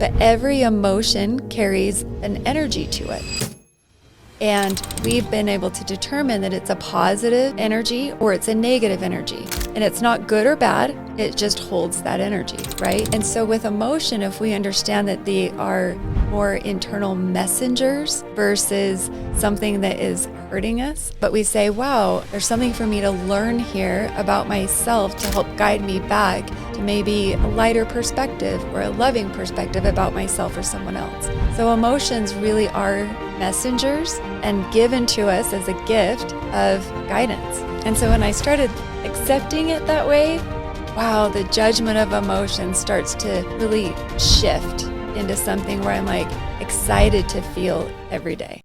But every emotion carries an energy to it. And we've been able to determine that it's a positive energy or it's a negative energy. And it's not good or bad, it just holds that energy, right? And so with emotion, if we understand that they are more internal messengers versus something that is hurting us, but we say, wow, there's something for me to learn here about myself to help guide me back to maybe a lighter perspective or a loving perspective about myself or someone else. So emotions really are messengers and given to us as a gift of guidance. And so when I started accepting it that way, wow, the judgment of emotion starts to really shift into something where I'm like excited to feel every day.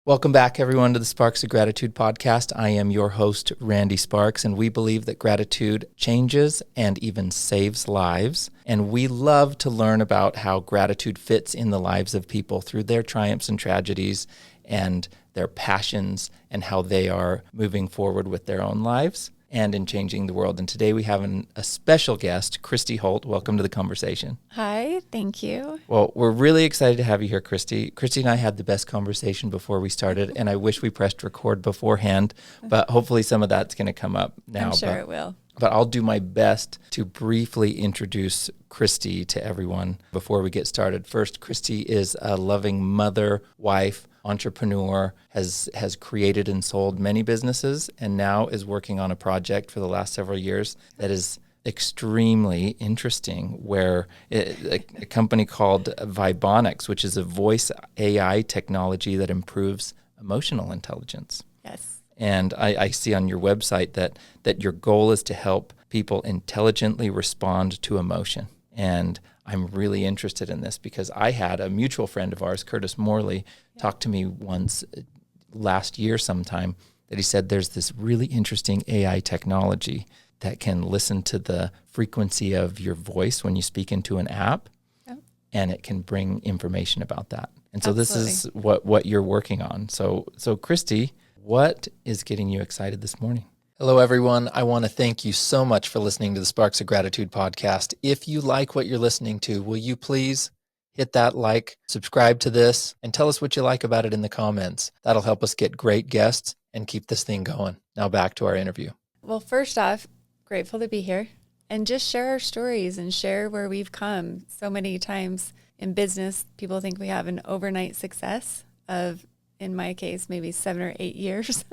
Welcome back, everyone, to the Sparks of Gratitude podcast. I am your host, Randy Sparks, and we believe that gratitude changes and even saves lives. And we love to learn about how gratitude fits in the lives of people through their triumphs and tragedies and their passions and how they are moving forward with their own lives and in changing the world. And today we have a special guest, Kristi Holt. Welcome to the conversation. Hi, thank you. Well, we're really excited to have you here, Kristi. Kristi and I had the best conversation before we started, and I wish we pressed record beforehand, but hopefully some of that's going to come up now. I'm sure it will. But I'll do my best to briefly introduce Kristi to everyone before we get started. First, Kristi is a loving mother, wife, entrepreneur, has created and sold many businesses, and now is working on a project for the last several years that is extremely interesting, where a company called Vibeonix, which is a voice AI technology that improves emotional intelligence. Yes. And I see on your website that your goal is to help people intelligently respond to emotion. And I'm really interested in this because I had a mutual friend of ours, Curtis Morley, talk to me once last year sometime that he said there's this really interesting AI technology that can listen to the frequency of your voice when you speak into an app, and it can bring information about that. And so This is what you're working on. So Kristi, what is getting you excited this morning? Hello, everyone. I want to thank you so much for listening to the Sparks of Gratitude podcast. If you like what you're listening to, will you please hit that like, subscribe to this, and tell us what you like about it in the comments. That'll help us get great guests and keep this thing going. Now back to our interview. Well, first off, grateful to be here and just share our stories and share where we've come. So many times in business, people think we have an overnight success of, in my case, maybe 7 or 8 years.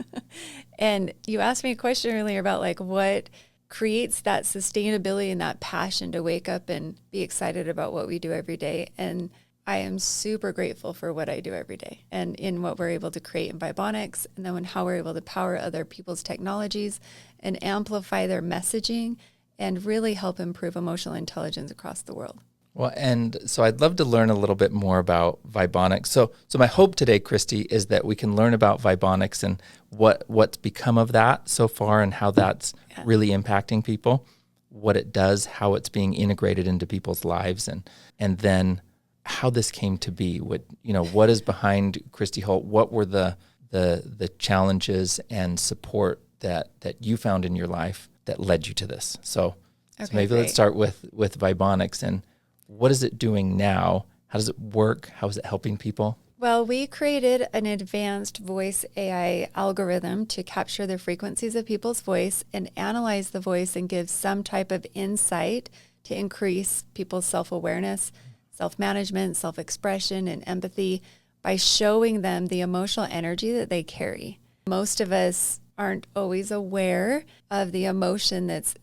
And you asked me a question earlier about like what creates that sustainability and that passion to wake up and be excited about what we do every day. And I am super grateful for what I do every day and in what we're able to create in Vibeonix, and then how we're able to power other people's technologies and amplify their messaging and really help improve emotional intelligence across the world. Well, and so I'd love to learn a little bit more about Vibeonix. So my hope today, Kristi, is that we can learn about Vibeonix and what's become of that so far and how that's really impacting people, what it does, how it's being integrated into people's lives, and then how this came to be. What is behind Kristi Holt? What were the challenges and support that you found in your life that led you to this? So maybe great. Let's start with Vibeonix and what is it doing now? How does it work? How is it helping people? Well, we created an advanced voice AI algorithm to capture the frequencies of people's voice and analyze the voice and give some type of insight to increase people's self-awareness, self-management, self-expression, and empathy by showing them the emotional energy that they carry. Most of us aren't always aware of the emotion that's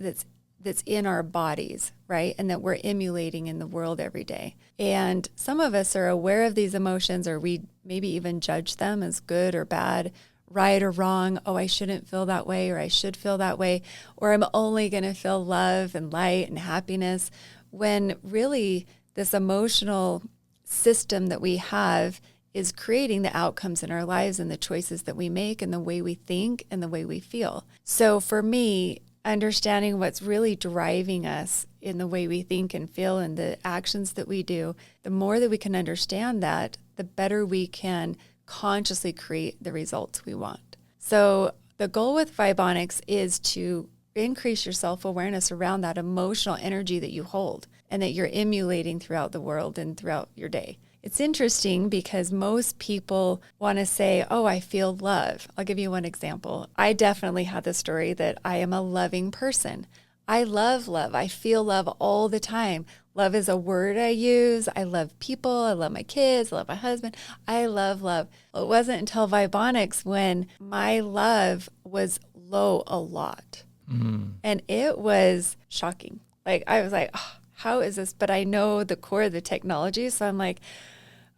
in our bodies, right? And that we're emulating in the world every day. And some of us are aware of these emotions, or we maybe even judge them as good or bad, right or wrong. Oh, I shouldn't feel that way, or I should feel that way, or I'm only going to feel love and light and happiness, when really this emotional system that we have is creating the outcomes in our lives and the choices that we make and the way we think and the way we feel. So for me, understanding what's really driving us in the way we think and feel and the actions that we do, the more that we can understand that, the better we can consciously create the results we want. So the goal with Vibeonix is to increase your self-awareness around that emotional energy that you hold and that you're emulating throughout the world and throughout your day. It's interesting because most people want to say, oh, I feel love. I'll give you one example. I definitely had the story that I am a loving person. I love love. I feel love all the time. Love is a word I use. I love people. I love my kids. I love my husband. I love love. It wasn't until Vibeonix when my love was low a lot. And it was shocking. Like, I was like, oh, how is this? But I know the core of the technology. So I'm like,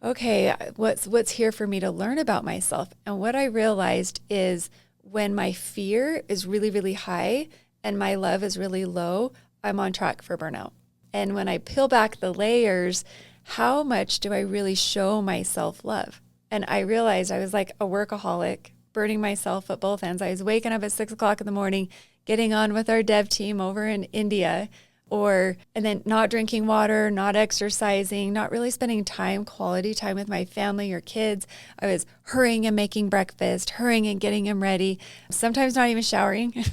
okay, what's here for me to learn about myself? And what I realized is when my fear is really, really high and my love is really low, I'm on track for burnout. And when I peel back the layers, how much do I really show myself love? And I realized I was like a workaholic, burning myself at both ends. I was waking up at 6 o'clock in the morning, getting on with our dev team over in India, and then not drinking water, not exercising, not really spending quality time with my family or kids. I was hurrying and making breakfast, hurrying and getting them ready, sometimes not even showering.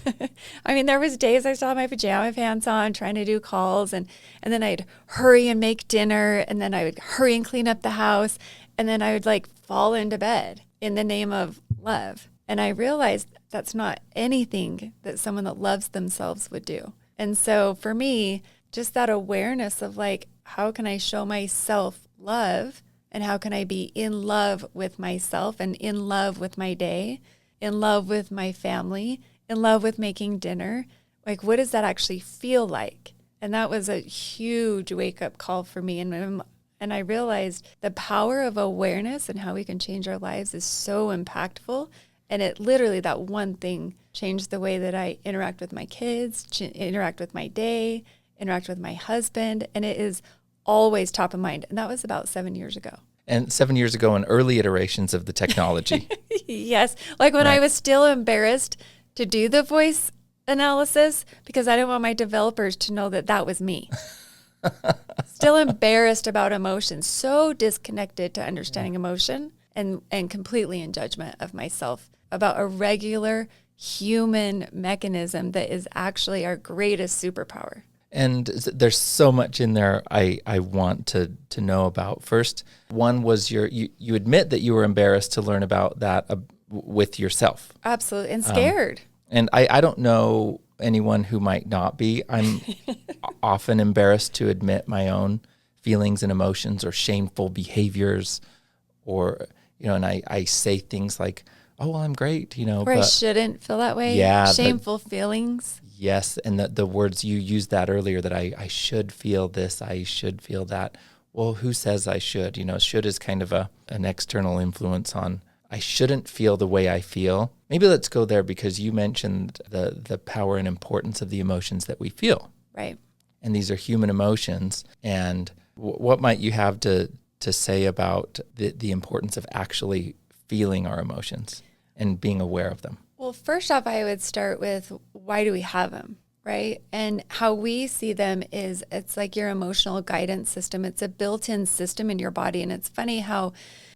I mean, there was days I still had my pajama pants on, trying to do calls, and then I'd hurry and make dinner, and then I would hurry and clean up the house, and then I would like fall into bed in the name of love. And I realized that's not anything that someone that loves themselves would do. And so for me, just that awareness of like, how can I show myself love and how can I be in love with myself and in love with my day, in love with my family, in love with making dinner? Like, what does that actually feel like? And that was a huge wake-up call for me. And I realized the power of awareness and how we can change our lives is so impactful. And it literally, that one thing changed the way that I interact with my kids, interact with my day, interact with my husband. And it is always top of mind. And that was about 7 years ago. And 7 years ago in early iterations of the technology. Yes. Like when I was still embarrassed to do the voice analysis because I didn't want my developers to know that that was me. Still embarrassed about emotions, so disconnected to understanding emotion and completely in judgment of myself about a regular human mechanism that is actually our greatest superpower. And there's so much in there I want to know about. First, one was you admit that you were embarrassed to learn about that with yourself. Absolutely. And scared. And I don't know anyone who might not be. I'm often embarrassed to admit my own feelings and emotions or shameful behaviors, or, and I say things like, oh, well, I'm great, Or I shouldn't feel that way. Yeah. Shameful feelings. Yes. And the words you used that earlier, that I should feel this, I should feel that. Well, who says I should? Should is kind of an external influence on, I shouldn't feel the way I feel. Maybe let's go there because you mentioned the power and importance of the emotions that we feel. Right. And these are human emotions. And what might you have to say about the importance of actually feeling our emotions and being aware of them? Well, first off, I would start with, why do we have them, right? And how we see them is it's like your emotional guidance system. It's a built-in system in your body. And it's funny how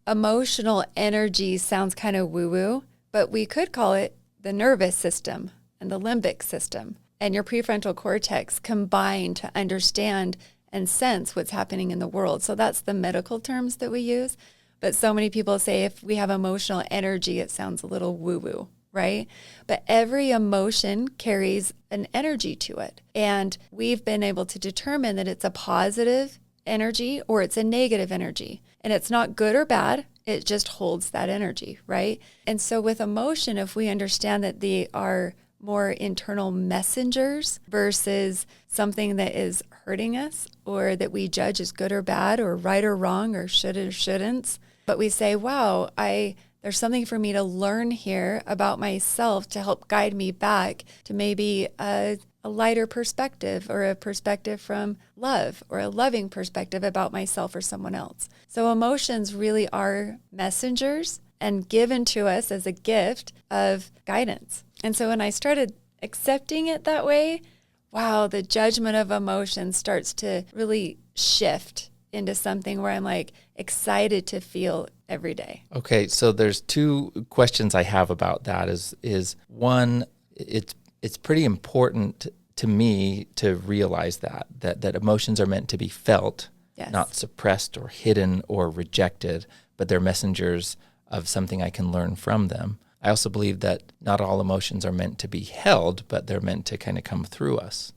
emotional energy sounds kind of woo-woo, but we could call it the nervous system and the limbic system and your prefrontal cortex combined to understand and sense what's happening in the world. So that's the medical terms that we use. But so many people say if we have emotional energy, it sounds a little woo-woo, right? But every emotion carries an energy to it. And we've been able to determine that it's a positive energy or it's a negative energy. And it's not good or bad. It just holds that energy, right? And so with emotion, if we understand that they are more internal messengers versus something that is hurting us or that we judge as good or bad or right or wrong or should or shouldn't, but we say, wow, there's something for me to learn here about myself to help guide me back to maybe a lighter perspective or a perspective from love or a loving perspective about myself or someone else. So emotions really are messengers and given to us as a gift of guidance. And so when I started accepting it that way, wow, the judgment of emotion starts to really shift into something where I'm like, excited to feel every day. Okay, so there's two questions I have about that. Is one, it's pretty important to me to realize that emotions are meant to be felt, Yes. not suppressed or hidden or rejected, but they're messengers of something I can learn from them. I also believe that not all emotions are meant to be held, but they're meant to kind of come through us,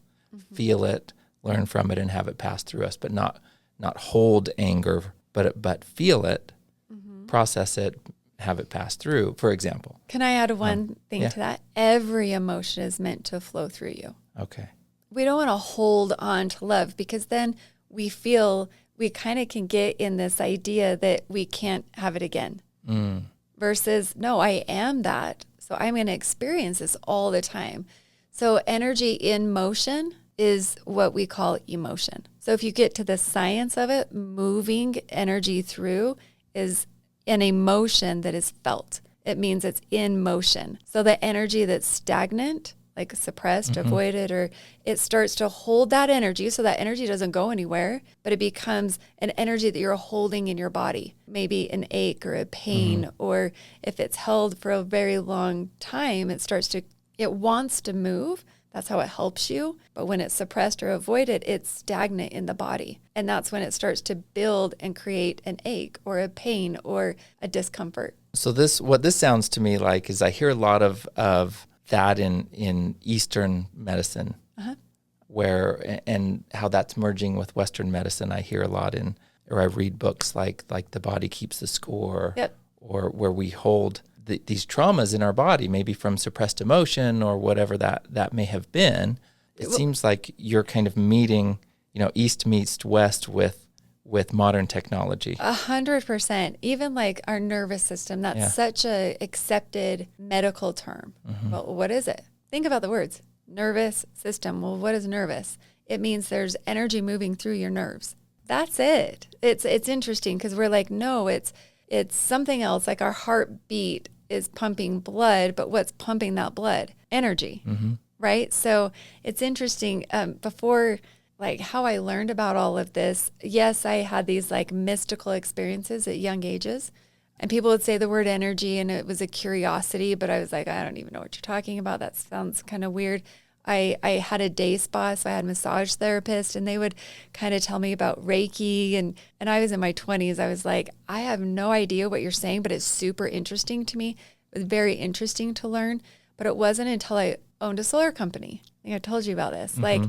feel it, learn from it, and have it pass through us, but not hold anger, but feel it, process it, have it pass through, for example. Can I add one thing to that? Every emotion is meant to flow through you. Okay. We don't want to hold on to love, because then we feel we kind of can get in this idea that we can't have it again. Versus, no, I am that. So I'm going to experience this all the time. So energy in motion is what we call emotion. So if you get to the science of it, moving energy through is an emotion that is felt. It means it's in motion. So the energy that's stagnant, like suppressed, avoided, or it starts to hold that energy. So that energy doesn't go anywhere, but it becomes an energy that you're holding in your body, maybe an ache or a pain, or if it's held for a very long time, it wants to move. That's how it helps you. But when it's suppressed or avoided, it's stagnant in the body. And that's when it starts to build and create an ache or a pain or a discomfort. So what this sounds to me like is I hear a lot of that in Eastern medicine, and how that's merging with Western medicine. I hear a lot or I read books like The Body Keeps the Score, or where we hold these traumas in our body, maybe from suppressed emotion or whatever that may have been. It seems like you're kind of meeting, East meets West with modern technology. 100%. Even like our nervous system, that's such a accepted medical term. Well, what is it? Think about the words. Nervous system. Well, what is nervous? It means there's energy moving through your nerves. That's it. It's interesting because we're like, no, it's something else. Like our heartbeat is pumping blood, but what's pumping that blood? Energy, right? So it's interesting. Before, like how I learned about all of this, yes, I had these like mystical experiences at young ages, and people would say the word energy and it was a curiosity, but I was like, I don't even know what you're talking about. That sounds kind of weird. I had a day spa, so I had a massage therapist, and they would kind of tell me about Reiki, and I was in my 20s. I was like, I have no idea what you're saying, but it's super interesting to me. It was very interesting to learn, but it wasn't until I owned a solar company. I think I told you about this. Like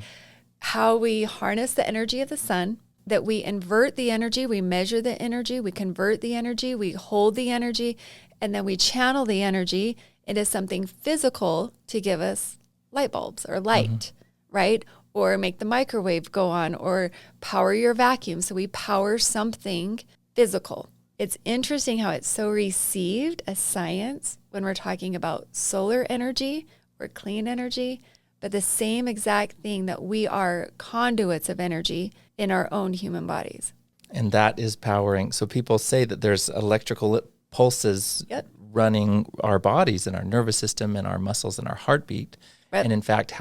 how we harness the energy of the sun, that we invert the energy, we measure the energy, we convert the energy, we hold the energy, and then we channel the energy into something physical to give us light bulbs or light, right? Or make the microwave go on, or power your vacuum. So we power something physical. It's interesting how it's so received as science when we're talking about solar energy or clean energy, but the same exact thing, that we are conduits of energy in our own human bodies. And that is powering. So people say that there's electrical pulses running our bodies and our nervous system and our muscles and our heartbeat. And in fact,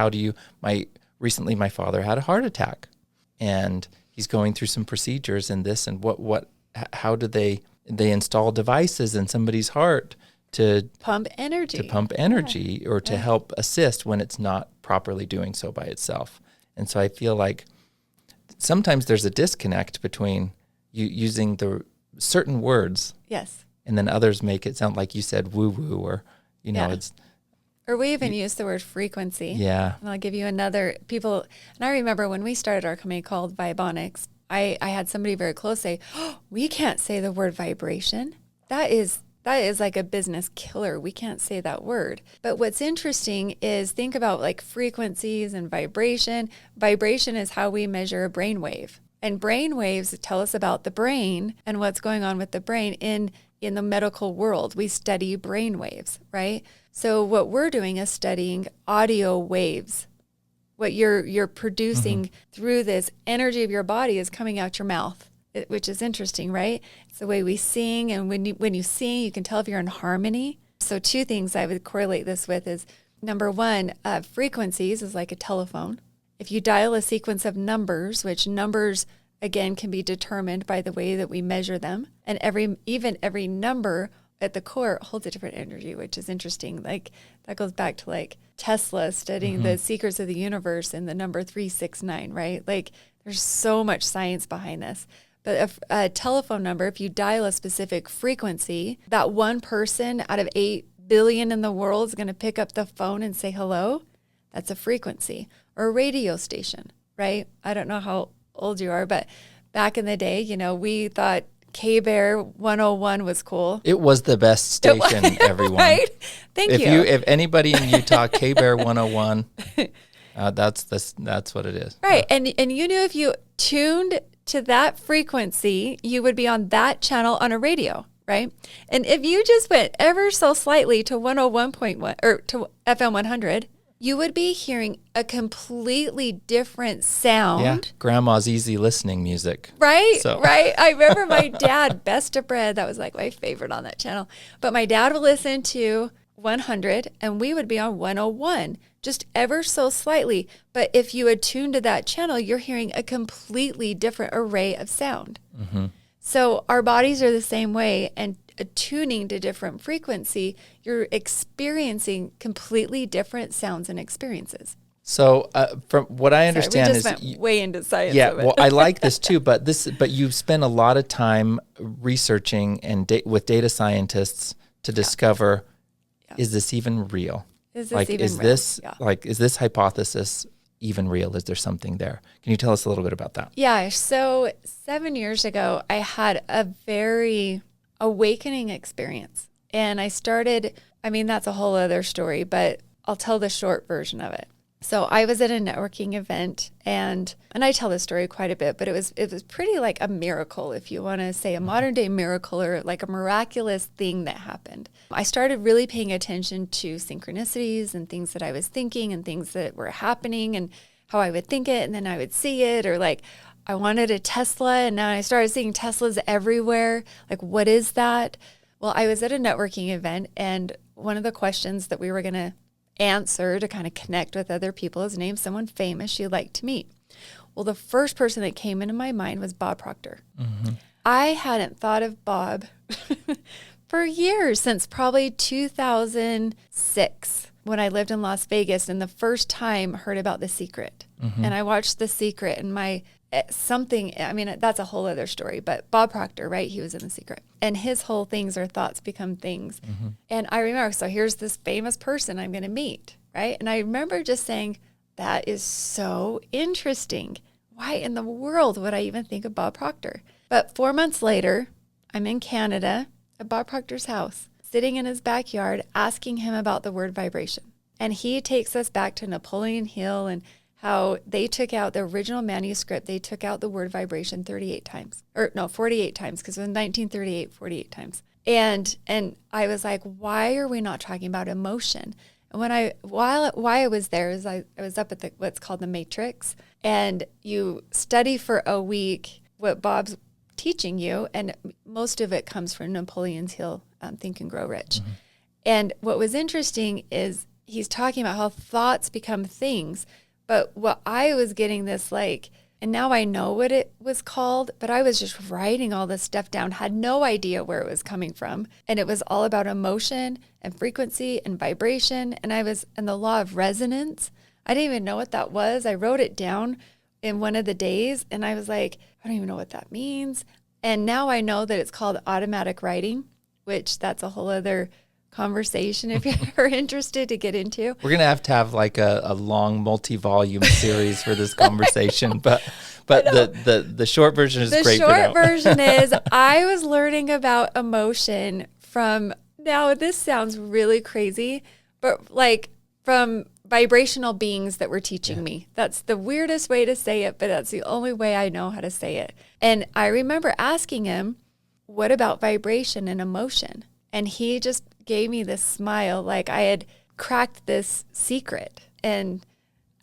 recently my father had a heart attack, and he's going through some procedures in this, and how do they install devices in somebody's heart to pump energy, or to help assist when it's not properly doing so by itself. And so I feel like sometimes there's a disconnect between you using the certain words, and then others make it sound like you said woo woo, or it's. Or we even use the word frequency. Yeah. And I'll give you another and I remember when we started our company called Vibeonix, I had somebody very close say, we can't say the word vibration. That is like a business killer. We can't say that word. But what's interesting is think about like frequencies and vibration. Vibration is how we measure a brain wave. And brain waves tell us about the brain and what's going on with the brain in the medical world. We study brain waves, right? So what we're doing is studying audio waves. What you're producing through this energy of your body is coming out your mouth, which is interesting, right? It's the way we sing, and when you sing, you can tell if you're in harmony. So two things I would correlate this with is, number one, frequencies is like a telephone. If you dial a sequence of numbers, which numbers again, can be determined by the way that we measure them. And every number at the core holds a different energy, which is interesting. Like that goes back to like Tesla studying the secrets of the universe and the number 369, right? Like there's so much science behind this. But a telephone number, if you dial a specific frequency, that one person out of 8 billion in the world is going to pick up the phone and say hello. That's a frequency. Or a radio station, right? I don't know how old you are, but back in the day, we thought K-Bear 101 was cool. It was the best station, everyone. Right? Thank you. If anybody in Utah, K-Bear 101, that's what it is. Right. And you knew if you tuned to that frequency, you would be on that channel on a radio, right? And if you just went ever so slightly to 101.1 or to FM 100, you would be hearing a completely different sound. Yeah, grandma's easy listening music. Right, right. I remember my dad, Best of Bread, that was like my favorite on that channel. But my dad would listen to 100 and we would be on 101, just ever so slightly. But if you attune to that channel, you're hearing a completely different array of sound. Mm-hmm. So our bodies are the same way, and attuning to different frequency, you're experiencing completely different sounds and experiences. So from what I understand we just went way into science. Yeah, of it. well, I like this too, but you spend a lot of time researching and with data scientists to discover, is this even real? Is this hypothesis even real? Is there something there? Can you tell us a little bit about that? Yeah. So 7 years ago, I had a very awakening experience. And I started, that's a whole other story, but I'll tell the short version of it. So I was at a networking event and I tell this story quite a bit, but it was pretty like a miracle, if you want to say a modern day miracle or like a miraculous thing that happened. I started really paying attention to synchronicities and things that I was thinking and things that were happening and how I would think it and then I would see it, or like I wanted a Tesla and now I started seeing Teslas everywhere. Like, what is that? Well, I was at a networking event and one of the questions that we were going to answer to kind of connect with other people is name someone famous you'd like to meet. Well, the first person that came into my mind was Bob Proctor. Mm-hmm. I hadn't thought of Bob for years, since probably 2006 when I lived in Las Vegas and the first time heard about The Secret. Mm-hmm. And I watched The Secret and that's a whole other story, but Bob Proctor, right? He was in The Secret. And his whole things are thoughts become things. Mm-hmm. And I remember, so here's this famous person I'm going to meet, right? And I remember just saying, that is so interesting. Why in the world would I even think of Bob Proctor? But 4 months later, I'm in Canada at Bob Proctor's house, sitting in his backyard, asking him about the word vibration. And he takes us back to Napoleon Hill and how they took out the original manuscript. They took out the word vibration 48 times, or no, 48 times, because it was 1938, 48 times. And I was like, why are we not talking about emotion? And while I was there, is I was up at what's called the Matrix, and you study for a week what Bob's teaching you, and most of it comes from Napoleon's Hill, Think and Grow Rich. Mm-hmm. And what was interesting is he's talking about how thoughts become things. But what I was getting this and now I know what it was called, but I was just writing all this stuff down, had no idea where it was coming from. And it was all about emotion and frequency and vibration. And the law of resonance. I didn't even know what that was. I wrote it down in one of the days and I was like, I don't even know what that means. And now I know that it's called automatic writing, which that's a whole other conversation if you're interested to get into. We're gonna have like a long multi-volume series for this conversation, but the short version is great. The short version is I was learning about emotion from, now this sounds really crazy, but like from vibrational beings that were teaching me. That's the weirdest way to say it, but that's the only way I know how to say it. And I remember asking him, what about vibration and emotion? And he just gave me this smile, like I had cracked this secret. And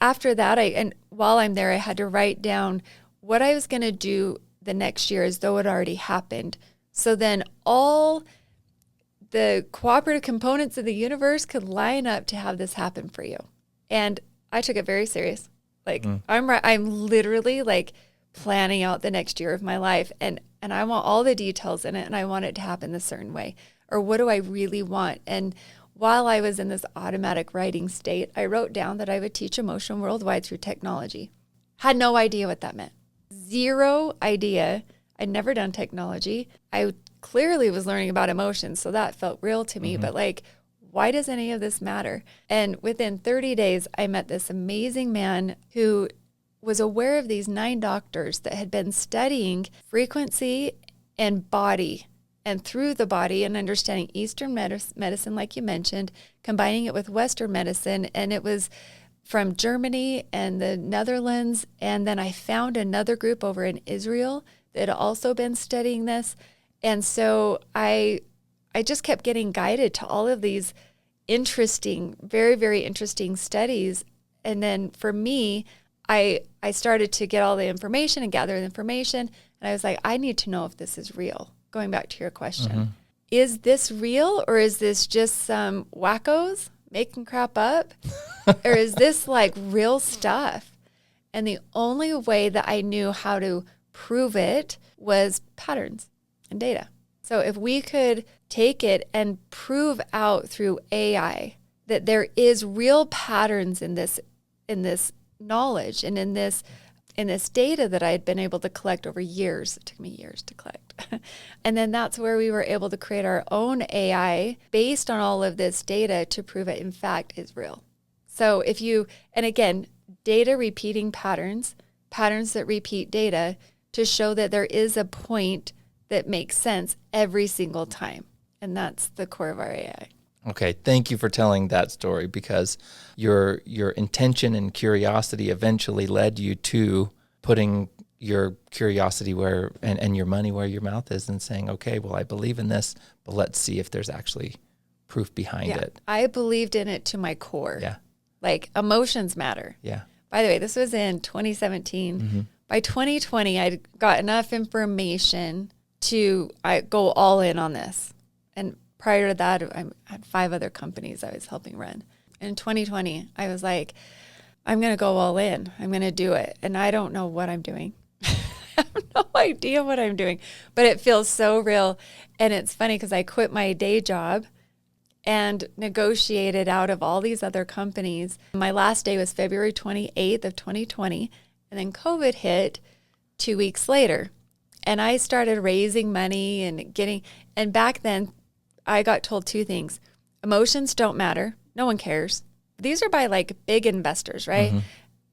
after that, while I'm there, I had to write down what I was going to do the next year as though it already happened. So then all the cooperative components of the universe could line up to have this happen for you. And I took it very serious. I'm literally like planning out the next year of my life, and I want all the details in it, and I want it to happen a certain way. Or what do I really want? And while I was in this automatic writing state, I wrote down that I would teach emotion worldwide through technology. Had no idea what that meant. Zero idea. I'd never done technology. I clearly was learning about emotions, so that felt real to me. But like, why does any of this matter? And within 30 days, I met this amazing man who was aware of these 9 doctors that had been studying frequency and body, and through the body and understanding Eastern medicine, like you mentioned, combining it with Western medicine. And it was from Germany and the Netherlands. And then I found another group over in Israel that had also been studying this. And so I just kept getting guided to all of these interesting, very, very interesting studies. And then for me, I started to get all the information and gather the information. And I was like, I need to know if this is real. Going back to your question, is this real, or is this just some wackos making crap up? Or is this like real stuff? And the only way that I knew how to prove it was patterns and data. So if we could take it and prove out through AI that there is real patterns in this knowledge and in this data that I had been able to collect over years. It took me years to collect. And then that's where we were able to create our own AI based on all of this data to prove it, in fact, is real. So and again, data repeating patterns that repeat data to show that there is a point that makes sense every single time. And that's the core of our AI. Okay, thank you for telling that story, because your intention and curiosity eventually led you to putting your curiosity where and your money where your mouth is, and saying, okay, well, I believe in this, but let's see if there's actually proof behind it. I believed in it to my core. Yeah. Like, emotions matter. Yeah. By the way, this was in 2017. By 2020, I'd got enough information to go all in on this. And prior to that, I had 5 other companies I was helping run. In 2020, I was like, I'm going to go all in. I'm going to do it. And I don't know what I'm doing. I have no idea what I'm doing, but it feels so real. And it's funny because I quit my day job and negotiated out of all these other companies. My last day was February 28th of 2020. And then COVID hit 2 weeks later. And I started raising money and back then I got told 2 things. Emotions don't matter. No one cares. These are by like big investors, right?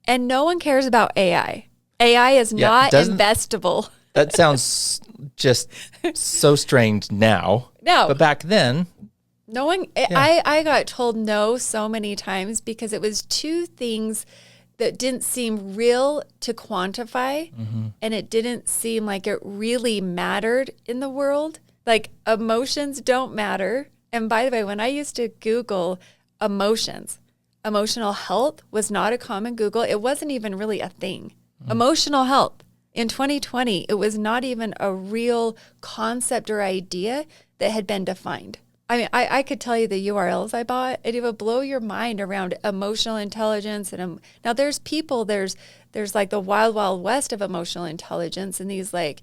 And no one cares about AI. AI is not investable. That sounds just so strange now. No. But back then, no one, I got told no so many times because it was 2 things that didn't seem real to quantify, and it didn't seem like it really mattered in the world. Like, emotions don't matter. And by the way, when I used to Google emotions, emotional health was not a common Google. It wasn't even really a thing. Emotional health. In 2020, it was not even a real concept or idea that had been defined. I mean, I could tell you the URLs I bought, and it would blow your mind around emotional intelligence. And now there's like the wild, wild west of emotional intelligence, and these like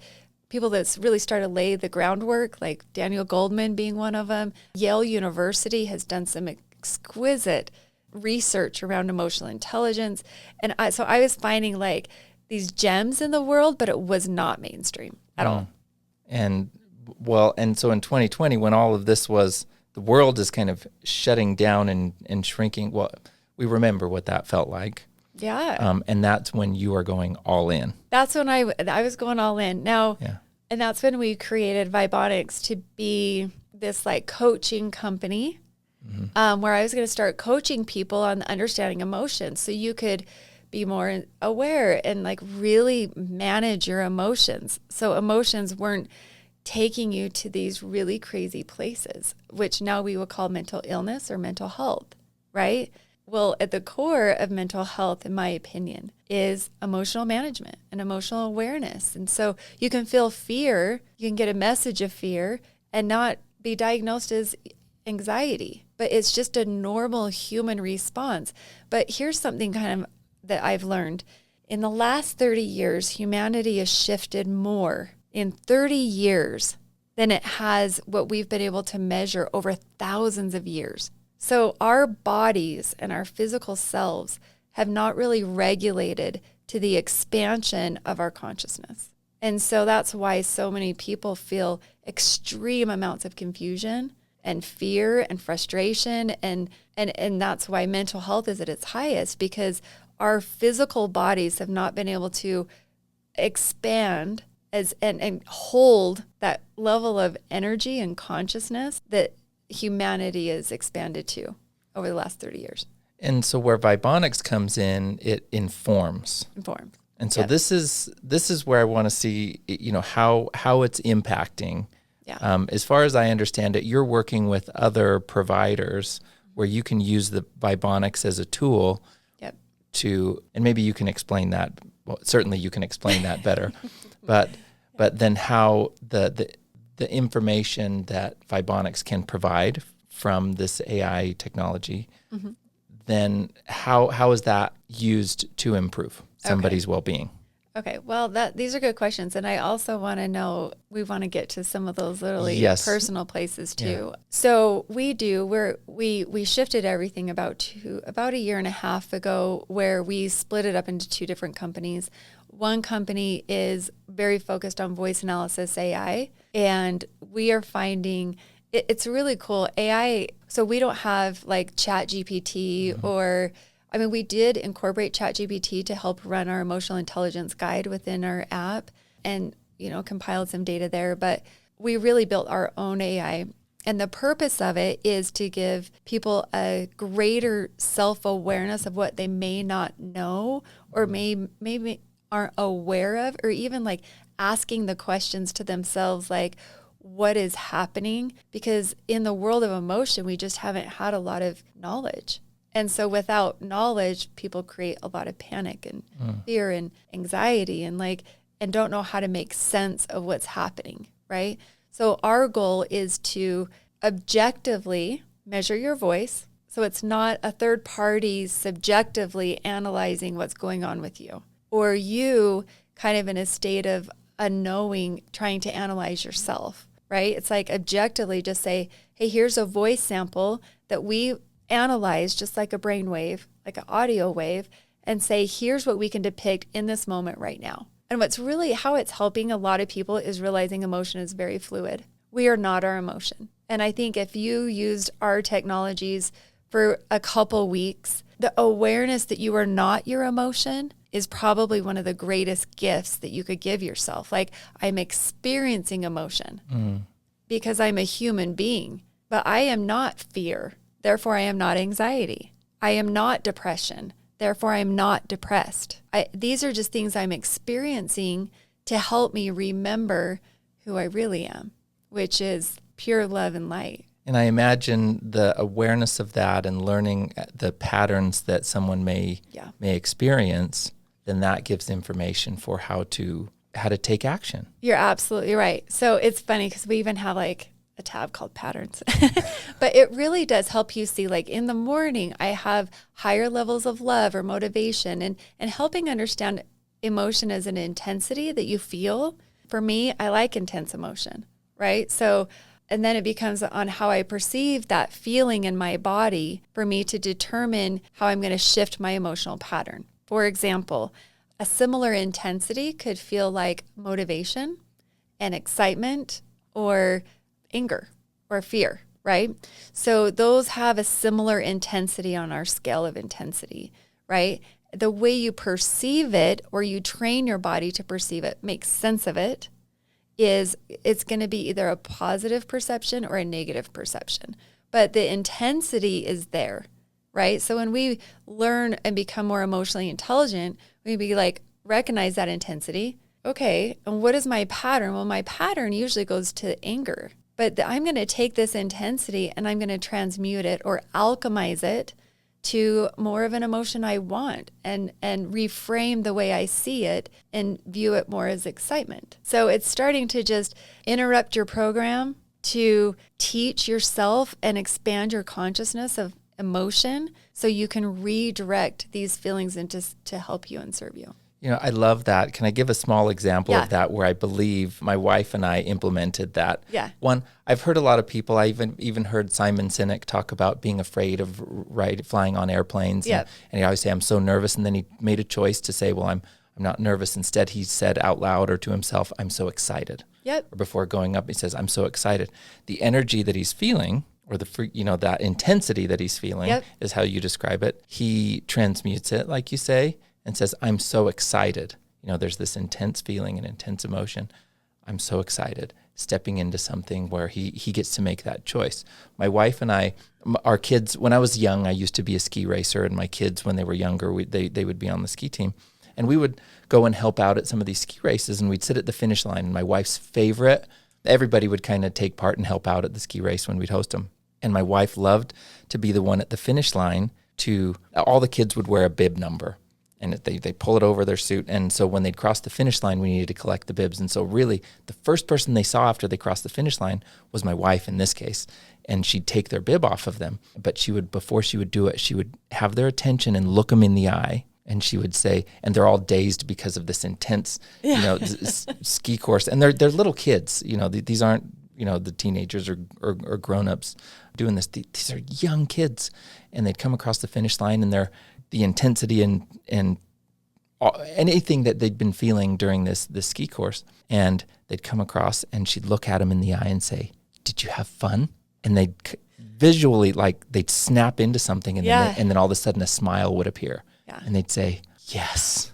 people that's really started to lay the groundwork, like Daniel Goldman being one of them. Yale University has done some exquisite research around emotional intelligence. And so I was finding like these gems in the world, but it was not mainstream at all. And so in 2020, when all of this was, the world is kind of shutting down and shrinking. Well, we remember what that felt like. Yeah. And that's when you are going all in. That's when I was going all in. Now, and that's when we created Vibeonix to be this like coaching company, where I was going to start coaching people on understanding emotions, so you could be more aware and like really manage your emotions. So emotions weren't taking you to these really crazy places, which now we would call mental illness or mental health, right? Well, at the core of mental health, in my opinion, is emotional management and emotional awareness. And so you can feel fear, you can get a message of fear and not be diagnosed as anxiety, but it's just a normal human response. But here's something kind of that I've learned In the last 30 years, humanity has shifted more in 30 years than it has what we've been able to measure over thousands of years. So our bodies and our physical selves have not really regulated to the expansion of our consciousness. And so that's why so many people feel extreme amounts of confusion and fear and frustration. And that's why mental health is at its highest, because our physical bodies have not been able to expand and hold that level of energy and consciousness that humanity has expanded to over the last 30 years. And so where Vibeonix comes in, it informs. And so this is where I want to see, how it's impacting. Yeah. As far as I understand it, you're working with other providers where you can use the Vibeonix as a tool and maybe you can explain that. Well, certainly you can explain that better, but then how the information that Vibeonix can provide from this AI technology, then how is that used to improve somebody's well-being? Okay, well, these are good questions. And I also want to know, we want to get to some of those literally personal places too. Yeah. So we shifted everything about a year and a half ago, where we split it up into two different companies. One company is very focused on voice analysis AI, and we are finding it's really cool. AI, so we don't have like ChatGPT or... I mean, we did incorporate ChatGPT to help run our emotional intelligence guide within our app and, compiled some data there. But we really built our own AI. And the purpose of it is to give people a greater self-awareness of what they may not know or maybe aren't aware of, or even like asking the questions to themselves, like, what is happening? Because in the world of emotion, we just haven't had a lot of knowledge. And so without knowledge, people create a lot of panic and fear and anxiety and don't know how to make sense of what's happening, right? So our goal is to objectively measure your voice. So it's not a third party subjectively analyzing what's going on with you, or you kind of in a state of unknowing, trying to analyze yourself, right? It's like objectively just say, hey, here's a voice sample that we analyze just like a brain wave, like an audio wave, and say, here's what we can depict in this moment right now. And what's really how it's helping a lot of people is realizing emotion is very fluid. We are not our emotion. And I think if you used our technologies for a couple weeks, the awareness that you are not your emotion is probably one of the greatest gifts that you could give yourself. Like, I'm experiencing emotion because I'm a human being, but I am not fear. Therefore, I am not anxiety. I am not depression. Therefore, I am not depressed. These are just things I'm experiencing to help me remember who I really am, which is pure love and light. And I imagine the awareness of that and learning the patterns that someone may experience, then that gives information for how to take action. You're absolutely right. So it's funny because we even have like a tab called patterns, but it really does help you see, like, in the morning, I have higher levels of love or motivation, and helping understand emotion as an intensity that you feel. For me, I like intense emotion, right? So, and then it becomes on how I perceive that feeling in my body for me to determine how I'm going to shift my emotional pattern. For example, a similar intensity could feel like motivation and excitement or anger or fear, right? So those have a similar intensity on our scale of intensity, right? The way you perceive it, or you train your body to perceive it, make sense of it, is it's going to be either a positive perception or a negative perception. But the intensity is there, right? So when we learn and become more emotionally intelligent, we be like, recognize that intensity. Okay, and what is my pattern? Well, my pattern usually goes to anger. But I'm going to take this intensity and I'm going to transmute it or alchemize it to more of an emotion I want, and reframe the way I see it and view it more as excitement. So it's starting to just interrupt your program to teach yourself and expand your consciousness of emotion so you can redirect these feelings into to help you and serve you. I love that. Can I give a small example Yeah. of that where I believe my wife and I implemented that? Yeah. One, I've heard a lot of people, I even heard Simon Sinek talk about being afraid of flying on airplanes. Yep. And he always say, I'm so nervous. And then he made a choice to say, well, I'm not nervous. Instead, he said out loud or to himself, I'm so excited. Yep. Or before going up, he says, I'm so excited. The energy that he's feeling, or that intensity that he's feeling, Yep. is how you describe it. He transmutes it, like you say, and says, I'm so excited. There's this intense feeling and intense emotion. I'm so excited, stepping into something where he gets to make that choice. My wife and I, our kids, when I was young, I used to be a ski racer, and my kids, when they were younger, they would be on the ski team. And we would go and help out at some of these ski races, and we'd sit at the finish line. And my wife's favorite, everybody would kind of take part and help out at the ski race when we'd host them. And my wife loved to be the one at the finish line all the kids would wear a bib number. And they pull it over their suit. And so when they'd cross the finish line, we needed to collect the bibs. And so really, the first person they saw after they crossed the finish line was my wife in this case. And she'd take their bib off of them. But before she would do it, she would have their attention and look them in the eye. And she would say, and they're all dazed because of this intense, ski course. And they're little kids. These aren't, the teenagers or grown-ups doing this. These are young kids. And they'd come across the finish line, and the intensity and anything that they'd been feeling during this ski course. And they'd come across, and she'd look at them in the eye and say, did you have fun? And they'd visually, they'd snap into something, and then all of a sudden a smile would appear. Yeah. And they'd say, yes,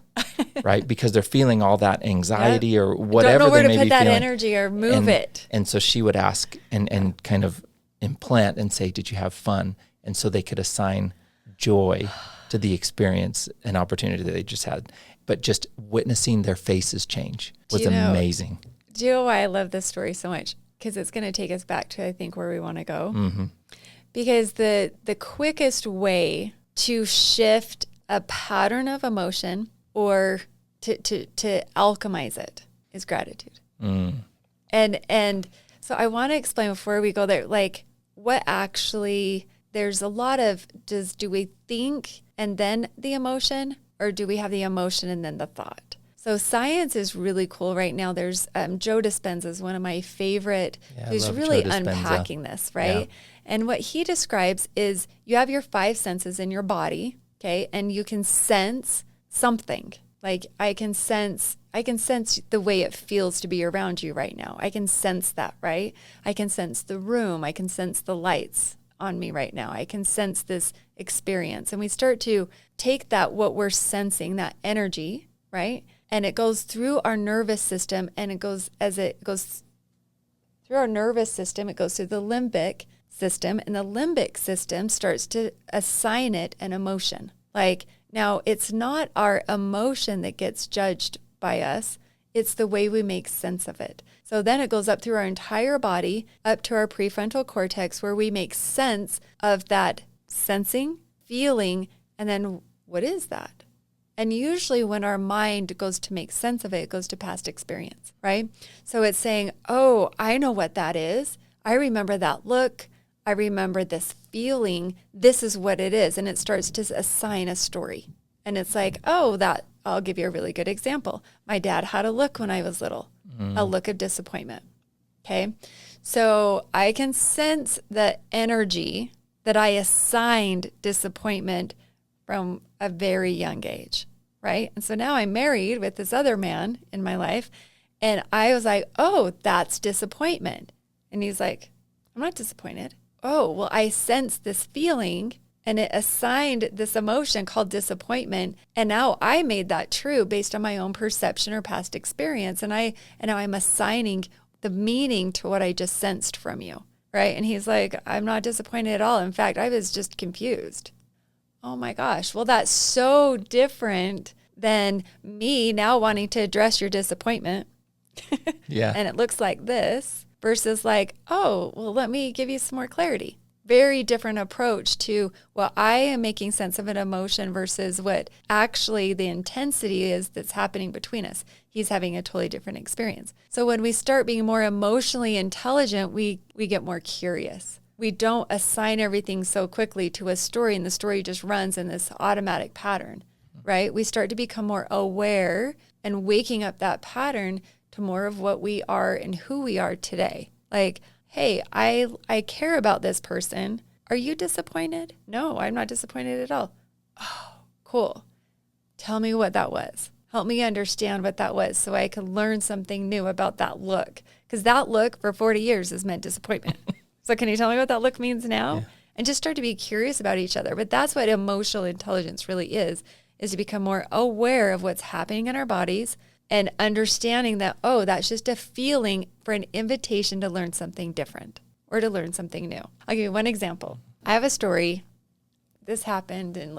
right? Because they're feeling all that anxiety or whatever don't know where they to may put be that feeling. energy or move it. And so she would ask and kind of implant and say, did you have fun? And so they could assign joy to the experience and opportunity that they just had. But just witnessing their faces change was amazing. Do you know why I love this story so much? Because it's going to take us back to, I think, where we want to go. Mm-hmm. Because the quickest way to shift a pattern of emotion or to alchemize it is gratitude. Mm. And so I want to explain before we go there, what actually, there's a lot of, do we think and then the emotion, or do we have the emotion and then the thought? So science is really cool right now. There's Joe Dispenza is one of my favorite, who's really unpacking this, right? Yeah. And what he describes is you have your 5 senses in your body, okay? And you can sense something. I can sense the way it feels to be around you right now. I can sense that, right? I can sense the room. I can sense the lights on me right now. I can sense this experience. And we start to take what we're sensing, that energy, right? And it goes through our nervous system, and it goes through our nervous system, it goes through the limbic system, and the limbic system starts to assign it an emotion. Now it's not our emotion that gets judged by us. It's the way we make sense of it. So then it goes up through our entire body, up to our prefrontal cortex, where we make sense of that sensing, feeling, and then what is that? And usually when our mind goes to make sense of it, it goes to past experience, right? So it's saying, oh, I know what that is. I remember that look. I remember this feeling. This is what it is. And it starts to assign a story. And it's I'll give you a really good example. My dad had a look when I was little, a look of disappointment. Okay. So I can sense the energy that I assigned disappointment from a very young age. Right. And so now I'm married with this other man in my life. And I was like, oh, that's disappointment. And he's like, I'm not disappointed. Oh, well, I sense this feeling, and it assigned this emotion called disappointment. And now I made that true based on my own perception or past experience. And now I'm assigning the meaning to what I just sensed from you. Right. And he's like, I'm not disappointed at all. In fact, I was just confused. Oh my gosh. Well, that's so different than me now wanting to address your disappointment. Yeah. And it looks like this versus oh, well, let me give you some more clarity. Very different approach to what I am making sense of an emotion versus what actually the intensity is that's happening between us. He's having a totally different experience. So when we start being more emotionally intelligent, we get more curious. We don't assign everything so quickly to a story, and the story just runs in this automatic pattern, right? We start to become more aware and waking up that pattern to more of what we are and who we are today. Like, hey, I care about this person. Are you disappointed? No, I'm not disappointed at all. Oh, cool. Tell me what that was. Help me understand what that was so I can learn something new about that look. Because that look for 40 years has meant disappointment. So can you tell me what that look means now? Yeah. And just start to be curious about each other. But that's what emotional intelligence really is to become more aware of what's happening in our bodies and understanding that, oh, that's just a feeling for an invitation to learn something different or to learn something new. I'll give you one example. I have a story. This happened in,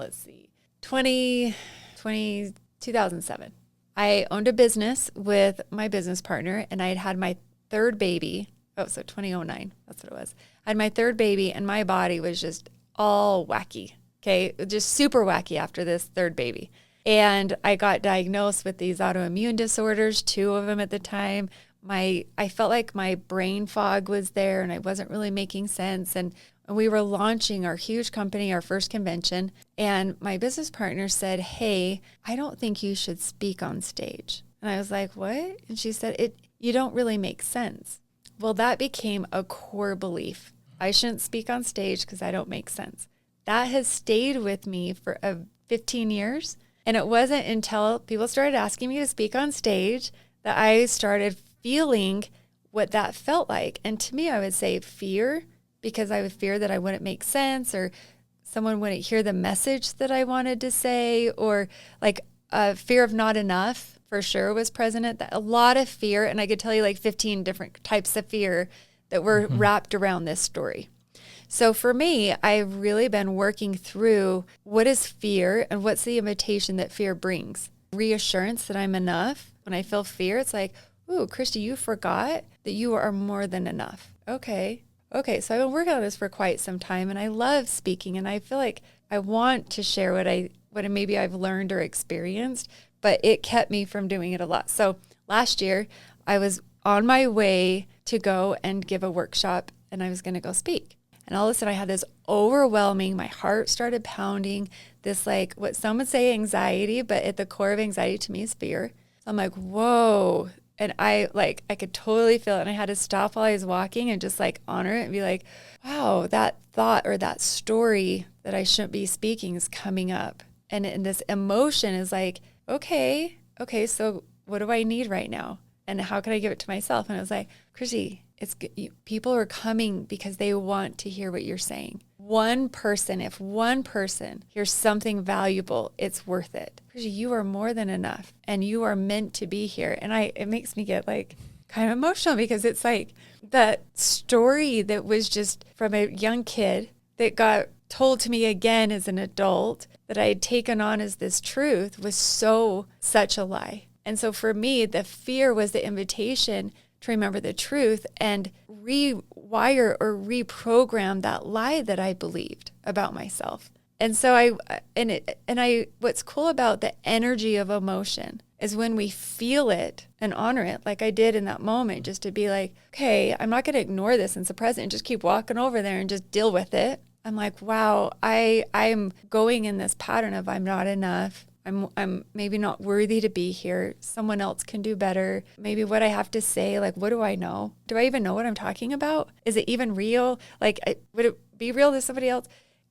2007. I owned a business with my business partner, and I had my third baby. Oh, so 2009. That's what it was. I had my third baby, and my body was just all wacky. Okay, just super wacky after this third baby. And I got diagnosed with these autoimmune disorders, 2 of them at the time. I felt like my brain fog was there, and I wasn't really making sense. And we were launching our huge company, our first convention, and my business partner said, hey, I don't think you should speak on stage. And I was like, what? And she said, you don't really make sense. Well, that became a core belief. I shouldn't speak on stage because I don't make sense. That has stayed with me for 15 years. And it wasn't until people started asking me to speak on stage that I started feeling what that felt like. And to me, I would say fear, because I would fear that I wouldn't make sense or someone wouldn't hear the message that I wanted to say, or like fear of not enough for sure was present. A lot of fear. And I could tell you like 15 different types of fear that were wrapped around this story. So for me, I've really been working through what is fear and what's the invitation that fear brings. Reassurance that I'm enough. When I feel fear, it's like, ooh, Kristi, you forgot that you are more than enough. Okay, so I've been working on this for quite some time, and I love speaking, and I feel like I want to share what maybe I've learned or experienced, but it kept me from doing it a lot. So last year, I was on my way to go and give a workshop, and I was going to go speak. And all of a sudden I had this overwhelming, my heart started pounding, this like what some would say anxiety, but at the core of anxiety to me is fear. So I'm like, whoa. And I could totally feel it. And I had to stop while I was walking and just like honor it and be like, wow, that thought or that story that I shouldn't be speaking is coming up. And this emotion is like, okay, so what do I need right now? And how can I give it to myself? And I was like, Kristi, people are coming because they want to hear what you're saying. If one person hears something valuable, it's worth it. Kristi, you are more than enough, and you are meant to be here. And it makes me get like kind of emotional, because it's like that story that was just from a young kid that got told to me again as an adult that I had taken on as this truth was such a lie. And so for me, the fear was the invitation to remember the truth and rewire or reprogram that lie that I believed about myself. And so what's cool about the energy of emotion is when we feel it and honor it, like I did in that moment, just to be like, okay, I'm not going to ignore this and suppress it and just keep walking over there and just deal with it. I'm like, wow, I'm going in this pattern of I'm not enough. I'm maybe not worthy to be here. Someone else can do better. Maybe what I have to say, like, what do I know? Do I even know what I'm talking about? Is it even real? Like, would it be real to somebody else?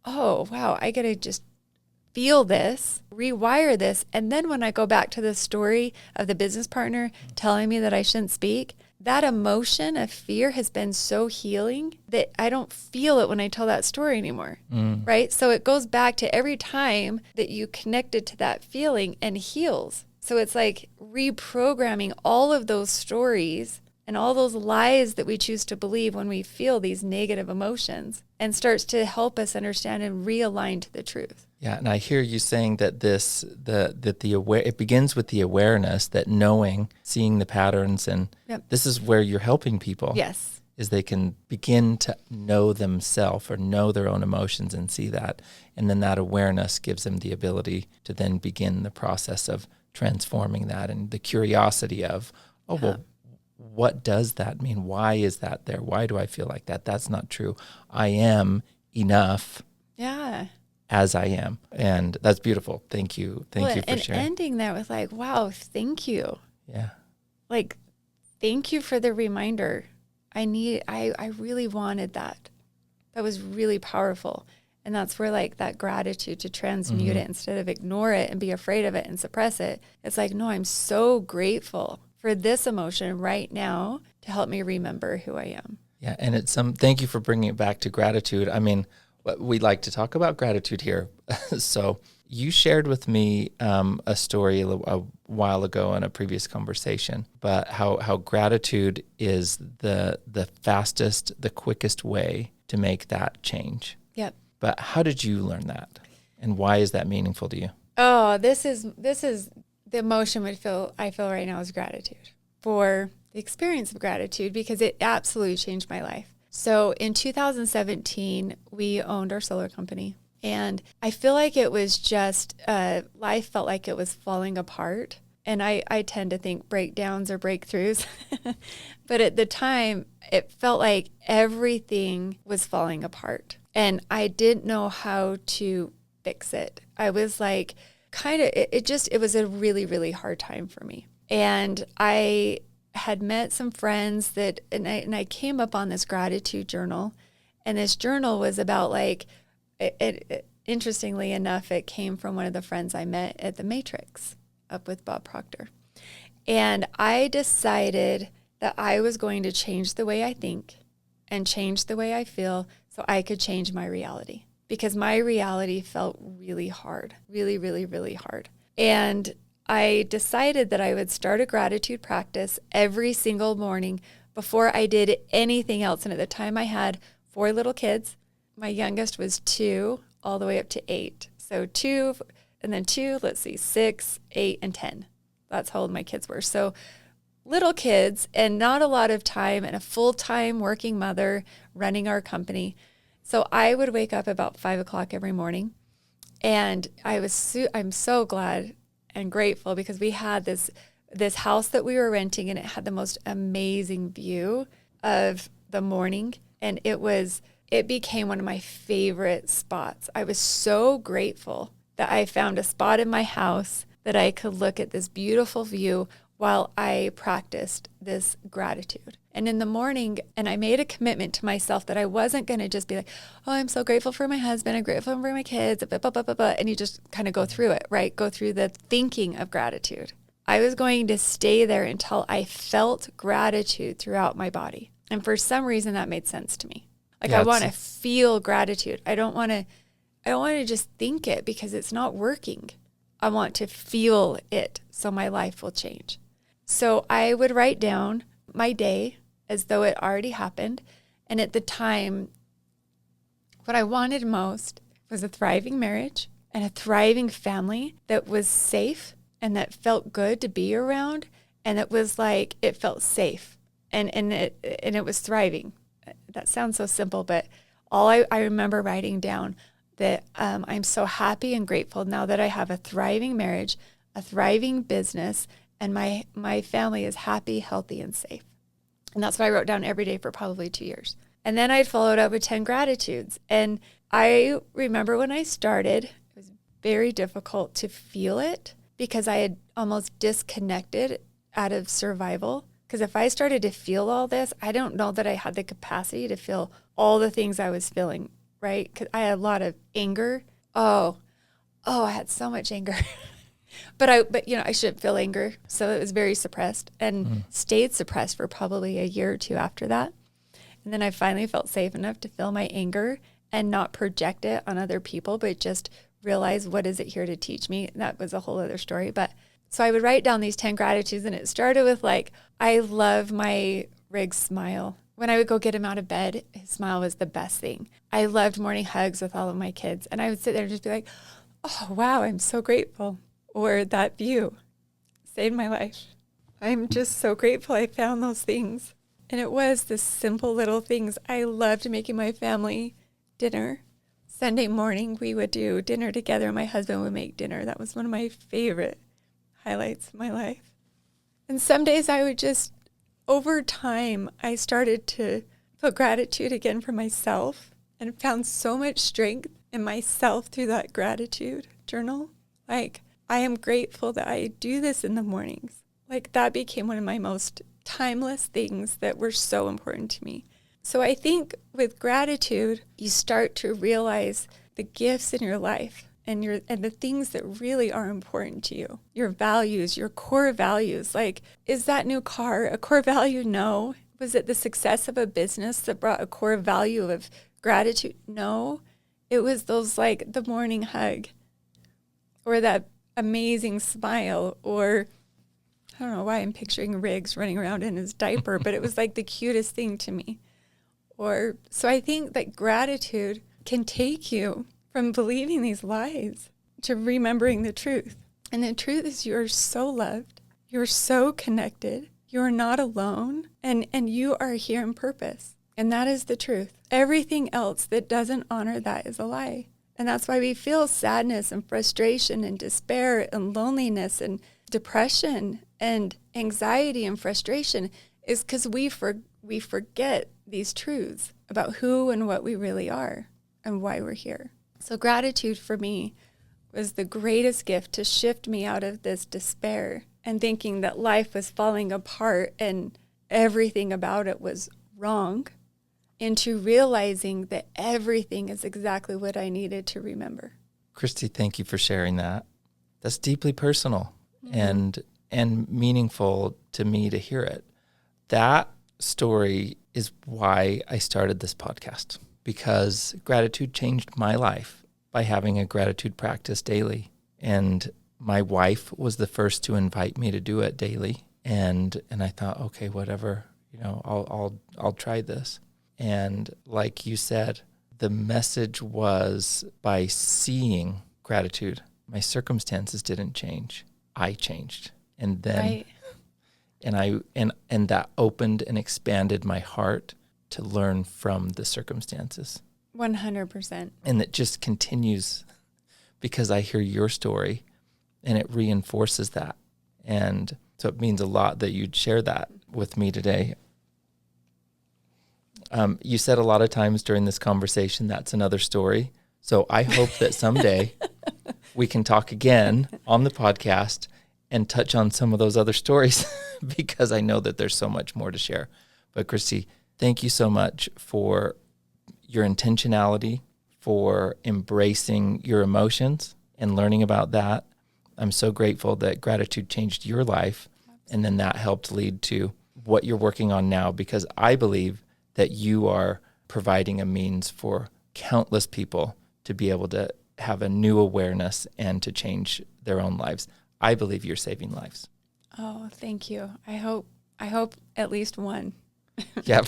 Oh, wow, I got to just feel this, rewire this. And then when I go back to the story of the business partner telling me that I shouldn't speak, that emotion of fear has been so healing that I don't feel it when I tell that story anymore, right? So it goes back to every time that you connected to that feeling and heals. So it's like reprogramming all of those stories and all those lies that we choose to believe when we feel these negative emotions, and starts to help us understand and realign to the truth. Yeah, and I hear you saying that it begins with the awareness, that knowing, seeing the patterns, and this is where you're helping people. Yes. Is they can begin to know themselves or know their own emotions and see that. And then that awareness gives them the ability to then begin the process of transforming that, and the curiosity of, well, what does that mean? Why is that there? Why do I feel like that? That's not true. I am enough. Yeah. as I am. And that's beautiful. Thank you. Thank you for sharing. And ending that with like, wow, thank you. Yeah. Like, thank you for the reminder. I really wanted that. That was really powerful. And that's where like that gratitude to transmute it instead of ignore it and be afraid of it and suppress it. It's like, no, I'm so grateful for this emotion right now to help me remember who I am. Yeah. And thank you for bringing it back to gratitude. I mean, we like to talk about gratitude here. So you shared with me a story a while ago in a previous conversation, but how gratitude is the fastest, the quickest way to make that change. Yep. But how did you learn that? And why is that meaningful to you? Oh, this is the emotion I feel right now is gratitude for the experience of gratitude, because it absolutely changed my life. So in 2017, we owned our solar company, and I feel like it was just, life felt like it was falling apart. And I tend to think breakdowns or breakthroughs, but at the time it felt like everything was falling apart and I didn't know how to fix it. I was like, it was a really, really hard time for me. And I had met some friends and I came up on this gratitude journal, and this journal was about like, interestingly enough, it came from one of the friends I met at the Matrix up with Bob Proctor. And I decided that I was going to change the way I think and change the way I feel so I could change my reality, because my reality felt really hard, really, really, really hard. And I decided that I would start a gratitude practice every single morning before I did anything else. And at the time I had 4 little kids. My youngest was 2 all the way up to 8. So 2, and then 2, 6, 8, and 10. That's how old my kids were. So little kids and not a lot of time, and a full-time working mother running our company. So I would wake up about 5 o'clock every morning, and I'm so glad and grateful because we had this house that we were renting, and it had the most amazing view of the morning, and it became one of my favorite spots. I was so grateful that I found a spot in my house that I could look at this beautiful view while I practiced this gratitude. And in the morning, and I made a commitment to myself that I wasn't going to just be like, oh, I'm so grateful for my husband, I'm grateful for my kids, blah, blah, blah, blah, blah, and you just kind of go through it, right? Go through the thinking of gratitude. I was going to stay there until I felt gratitude throughout my body. And for some reason, that made sense to me. Like, I want to feel gratitude. I don't want to just think it because it's not working. I want to feel it so my life will change. So I would write down my day as though it already happened. And at the time, what I wanted most was a thriving marriage and a thriving family that was safe and that felt good to be around. And it was like, it felt safe and it was thriving. That sounds so simple, but I remember writing down that I'm so happy and grateful now that I have a thriving marriage, a thriving business, and my family is happy, healthy, and safe. And that's what I wrote down every day for probably 2 years. And then I'd followed up with 10 gratitudes. And I remember when I started, it was very difficult to feel it because I had almost disconnected out of survival. Because if I started to feel all this, I don't know that I had the capacity to feel all the things I was feeling, right? Because I had a lot of anger. Oh, I had so much anger. But I shouldn't feel anger. So it was very suppressed and stayed suppressed for probably a year or 2 after that. And then I finally felt safe enough to feel my anger and not project it on other people, but just realize, what is it here to teach me? And that was a whole other story. But so I would write down these 10 gratitudes, and it started with like, I love my Rig's smile. When I would go get him out of bed, his smile was the best thing. I loved morning hugs with all of my kids. And I would sit there and just be like, oh, wow, I'm so grateful. Or that view saved my life. I'm just so grateful I found those things. And it was the simple little things. I loved making my family dinner. Sunday morning, we would do dinner together. My husband would make dinner. That was one of my favorite highlights of my life. And some days I would just, over time, I started to put gratitude again for myself and found so much strength in myself through that gratitude journal. Like, I am grateful that I do this in the mornings. Like, that became one of my most timeless things that were so important to me. So I think with gratitude, you start to realize the gifts in your life and the things that really are important to you. Your values, your core values. Like, is that new car a core value? No. Was it the success of a business that brought a core value of gratitude? No. It was those, like, the morning hug or that amazing smile, or I don't know why I'm picturing Riggs running around in his diaper, but it was like the cutest thing to me. So I think that gratitude can take you from believing these lies to remembering the truth. And the truth is you are so loved. You're so connected. You're not alone. And you are here in purpose. And that is the truth. Everything else that doesn't honor that is a lie. And that's why we feel sadness and frustration and despair and loneliness and depression and anxiety and frustration, is because we forget these truths about who and what we really are and why we're here. So gratitude for me was the greatest gift to shift me out of this despair and thinking that life was falling apart and everything about it was wrong, into realizing that everything is exactly what I needed to remember. Kristi, thank you for sharing that. That's deeply personal and meaningful to me to hear it. That story is why I started this podcast, because gratitude changed my life by having a gratitude practice daily. And my wife was the first to invite me to do it daily. And I thought, okay, whatever, I'll try this. And like you said, the message was, by seeing gratitude, my circumstances didn't change. I changed. And then, right. and that opened and expanded my heart to learn from the circumstances. 100%. And it just continues because I hear your story and it reinforces that. And so it means a lot that you'd share that with me today. You said a lot of times during this conversation, that's another story. So I hope that someday we can talk again on the podcast and touch on some of those other stories because I know that there's so much more to share. But Kristi, thank you so much for your intentionality, for embracing your emotions and learning about that. I'm so grateful that gratitude changed your life. And then that helped lead to what you're working on now, because I believe that you are providing a means for countless people to be able to have a new awareness and to change their own lives. I believe you're saving lives. Oh, thank you. I hope at least one. Yep.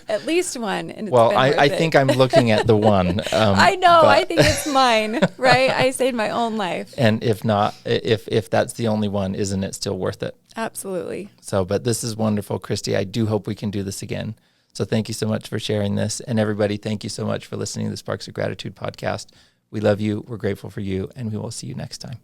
At least one. And well, I think I'm looking at the one. I know. I think it's mine, right? I saved my own life. And if not, if that's the only one, isn't it still worth it? Absolutely. So, but this is wonderful, Kristi. I do hope we can do this again. So thank you so much for sharing this. And everybody, thank you so much for listening to the Sparks of Gratitude podcast. We love you. We're grateful for you. And we will see you next time.